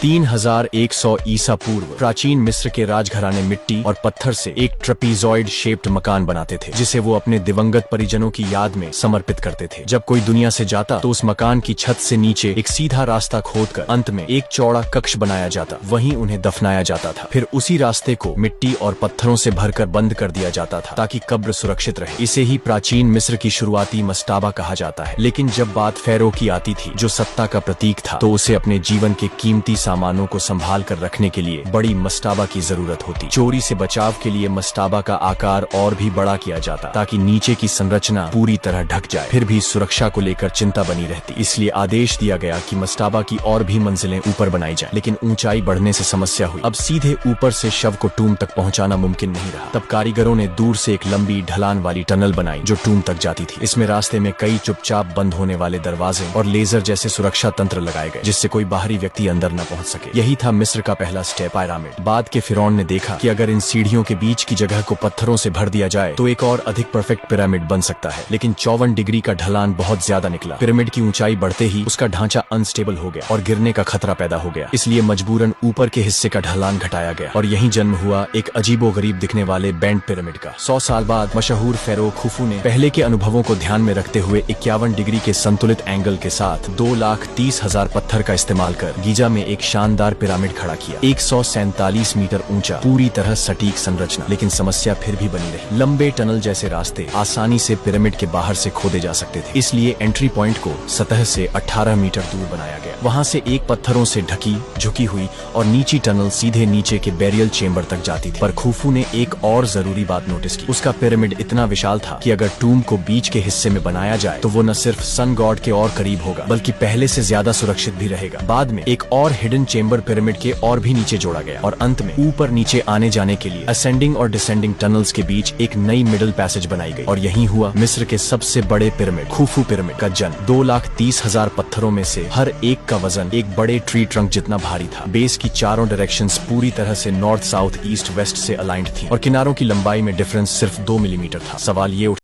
3100 ईसा पूर्व प्राचीन मिस्र के राजघराने मिट्टी और पत्थर से एक ट्रपीजॉइड शेप्ड मकान बनाते थे, जिसे वो अपने दिवंगत परिजनों की याद में समर्पित करते थे। जब कोई दुनिया से जाता तो उस मकान की छत से नीचे एक सीधा रास्ता खोदकर अंत में एक चौड़ा कक्ष बनाया जाता, वहीं उन्हें दफनाया जाता था। फिर उसी रास्ते को मिट्टी और पत्थरों से भरकर बंद कर दिया जाता था ताकि कब्र सुरक्षित रहे। इसे ही प्राचीन मिस्र की शुरुआती मस्ताबा कहा जाता है। लेकिन जब बात फेरो की आती थी, जो सत्ता का प्रतीक था, तो उसे अपने जीवन के कीमती सामानों को संभाल कर रखने के लिए बड़ी मस्ताबा की जरूरत होती। चोरी से बचाव के लिए मस्ताबा का आकार और भी बड़ा किया जाता ताकि नीचे की संरचना पूरी तरह ढक जाए। फिर भी सुरक्षा को लेकर चिंता बनी रहती, इसलिए आदेश दिया गया कि मस्ताबा की और भी मंजिलें ऊपर बनाई जाए। लेकिन ऊंचाई बढ़ने से समस्या हुई। अब सीधे ऊपर से शव को टूम तक पहुंचाना मुमकिन नहीं रहा। तब कारीगरों ने दूर से एक लंबी ढलान वाली टनल बनाई जो टूम तक जाती थी। इसमें रास्ते में कई चुपचाप बंद होने वाले दरवाजे और लेजर जैसे सुरक्षा तंत्र लगाए गए, जिससे कोई बाहरी व्यक्ति अंदर न पहुंच सके। यही था मिस्र का पहला स्टेप, पिरामिड। बाद के फिरौन ने देखा कि अगर इन सीढ़ियों के बीच की जगह को पत्थरों से भर दिया जाए तो एक और अधिक परफेक्ट पिरामिड बन सकता है। लेकिन 54 डिग्री का ढलान बहुत ज्यादा निकला। पिरामिड की ऊंचाई बढ़ते ही उसका ढांचा अनस्टेबल हो गया और गिरने का खतरा पैदा हो गया। इसलिए मजबूरन ऊपर के हिस्से का ढलान घटाया गया और यहीं जन्म हुआ एक अजीबोगरीब दिखने वाले बेंट पिरामिड का। 100 साल बाद मशहूर फेरो खुफू ने पहले के अनुभवों को ध्यान में रखते हुए 51 डिग्री के संतुलित एंगल के साथ 2,30,000 पत्थर का इस्तेमाल कर गीजा में एक शानदार पिरामिड खड़ा किया। 147 मीटर ऊंचा, पूरी तरह सटीक संरचना। लेकिन समस्या फिर भी बनी रही। लंबे टनल जैसे रास्ते आसानी से पिरामिड के बाहर से खोदे जा सकते थे, इसलिए एंट्री पॉइंट को सतह से 18 मीटर दूर बनाया गया। वहां से एक पत्थरों से ढकी झुकी हुई और नीची टनल सीधे नीचे के बैरियल चेंबर तक जाती थी। पर खुफू ने एक और जरूरी बात नोटिस की। उसका पिरामिड इतना विशाल था कि अगर टूम को बीच के हिस्से में बनाया जाए तो वो न सिर्फ सन गॉड के और करीब होगा, बल्कि पहले से ज्यादा सुरक्षित भी रहेगा। बाद में एक और हिडन चेंबर पिरामिड के और भी नीचे जोड़ा गया और अंत में ऊपर नीचे आने जाने के लिए असेंडिंग और डिसेंडिंग टनल्स के बीच एक नई मिडिल पैसेज बनाई गई। और यही हुआ मिस्र के सबसे बड़े पिरामिड, खुफू पिरामिड का जन्म। 2,30,000 पत्थरों में से हर एक का वजन एक बड़े ट्री ट्रंक जितना भारी था। बेस की चारों डायरेक्शंस पूरी तरह से नॉर्थ, साउथ, ईस्ट, वेस्ट से अलाइंड थी और किनारों की लंबाई में डिफरेंस सिर्फ 2 मिलीमीटर था। सवाल ये